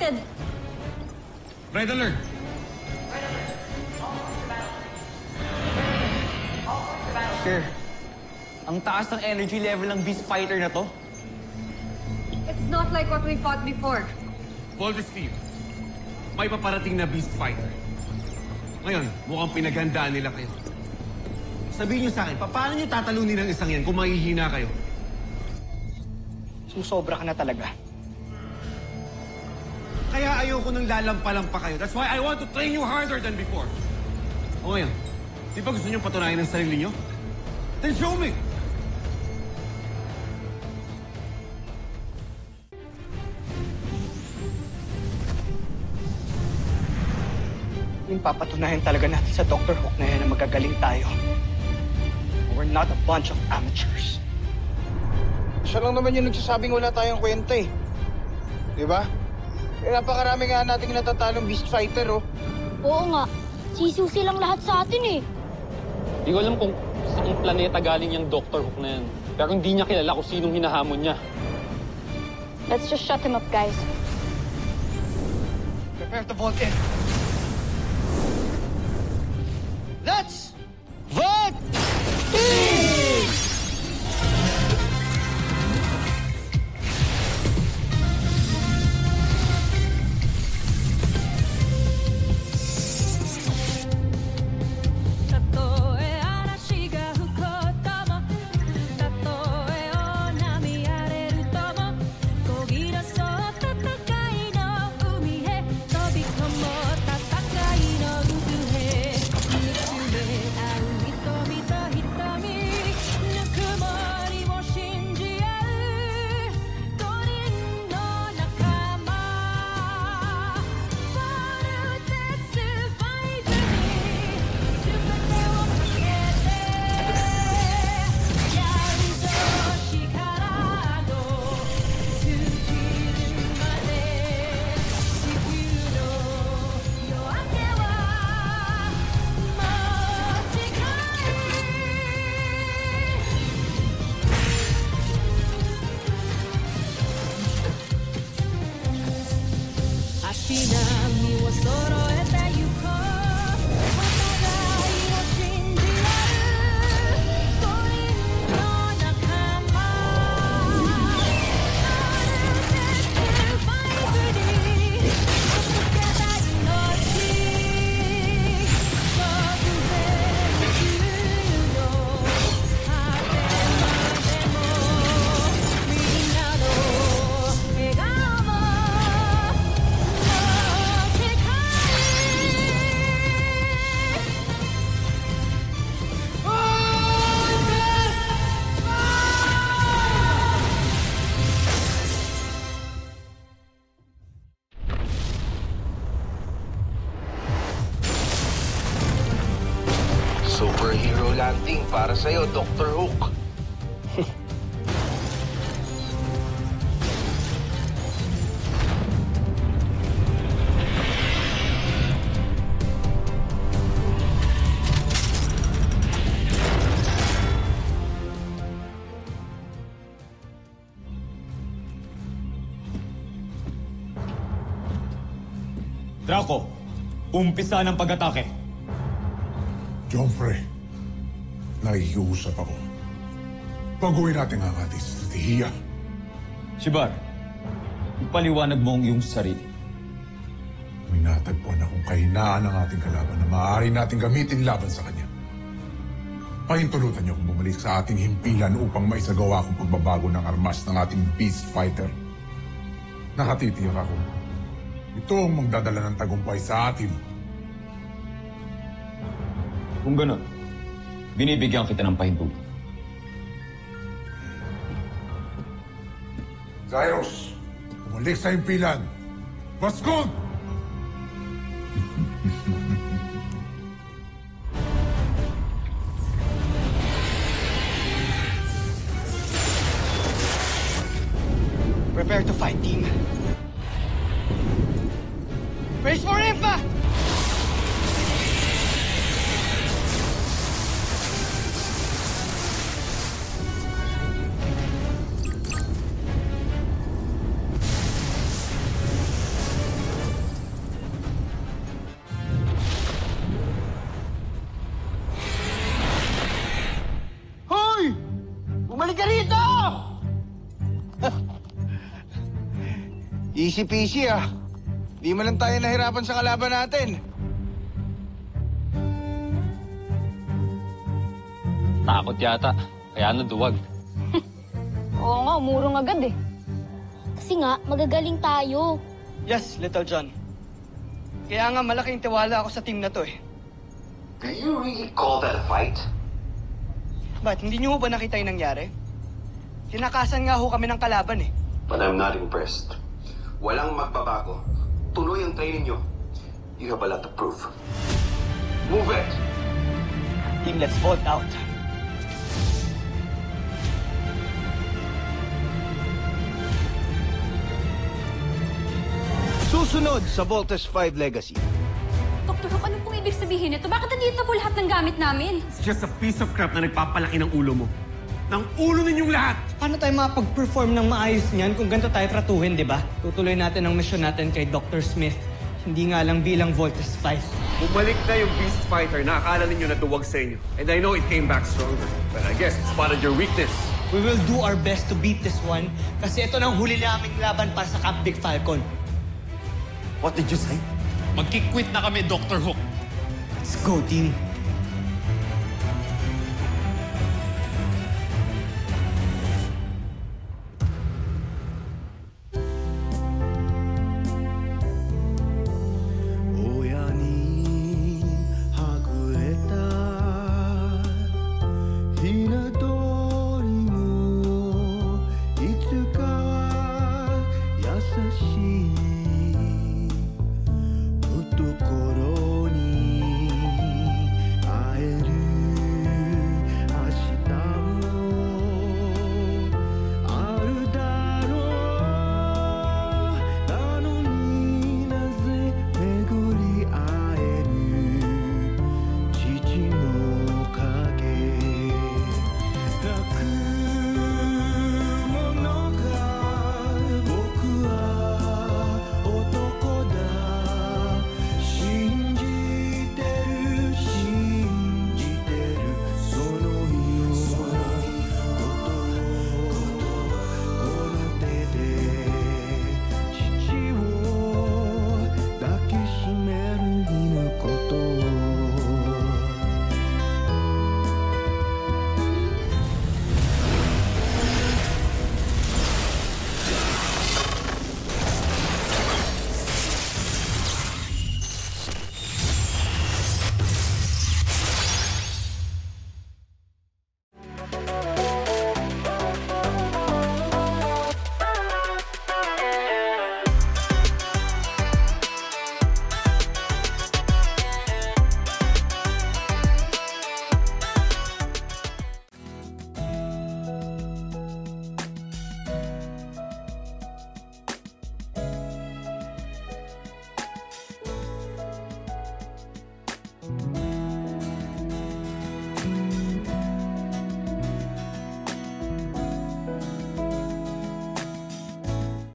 detected. Red alert! Sir, ang taas ng energy level ng Beast Fighter na to. It's not like what we fought before. Voltus Steve, may paparating na Beast Fighter. Ngayon, mukhang pinaghandaan nila kayo. Sabihin niyo sa akin, paano niyo tatalunin ang isang yan kung mahihina kayo? Susobra ka na talaga. Kaya ayoko nang lalampa-lampa kayo. That's why I want to train you harder than before. O ngayon, di ba gusto niyo patunayan ang sarili niyo? Then show me! Yung papatunayan talaga natin sa Dr. Hook na yan na magagaling tayo. We're not a bunch of amateurs. Siya lang naman yung nagsasabing wala tayong kwenta eh. Di ba? Eh, napakarami nga nating natatalong Beast Fighter, oh. Oo nga. Sisusi lang lahat sa atin eh. Di ko alam kung saan planeta galing yung Dr. Hook na yan. Pero hindi niya kilala kung sinong hinahamon niya. Let's just shut him up, guys. Prepare to vault in. Let's vault in! Superhero landing para sa'yo, Dr. Hook. Draco, umpisa ng pag-atake. Joffrey, nakikiusap ako. Baguhin natin ang ating estratehiya. Shibar, ipaliwanag mo ang iyong sarili. May natagpuan akong kahinaan ng ating kalaban na maaari natin gamitin laban sa kanya. Pahintulutan niyo kung bumalik sa ating himpilan upang maisagawa kong pagbabago ng armas ng ating Beast Fighter. Nakatitiyak ako. Ito ang magdadala ng tagumpay sa atin. Kung gano'n, binibigyan kita ng pahintulot. Cyrus, bumalik sa himpilan. Baskog! Prepare to fight, team. Brace for impact! Balik ka rito! Easy peasy ah. Di man lang tayo nahirapan sa kalaban natin. Takot yata. Kaya naduwag. Oo nga, umurong agad eh. Kasi nga, magagaling tayo. Yes, Little John. Kaya nga malaking tiwala ako sa team na to eh. Do you really call that a fight? Ba't, hindi niyo ba nakita yung nangyari? Tinakasan nga ho kami ng kalaban eh. But I'm not impressed. Walang magbabago. Tuloy ang training nyo. You have a lot to prove. Move it! Team, let's vote out. Susunod sa Voltes 5 Legacy. Dr. Hook, ano pong ibig sabihin nito? Bakit nandito po lahat ng gamit namin? It's just a piece of crap na nagpapalaki ng ulo mo. Ng ulo ninyong lahat! Paano tayo makapag-perform ng maayos niyan kung ganito tayo tratuhin, di ba? Tutuloy natin ang mission natin kay Dr. Smith. Hindi nga lang bilang Voltes 5. Bumalik na yung Beast Fighter na akala ninyo na tuwag sa inyo. And I know it came back stronger. But I guess it spotted your weakness. We will do our best to beat this one kasi ito nang huli naming laban para sa Camp Big Falcon. What did you say? Magkikwit na kami, Dr. Hook. Let's go, team.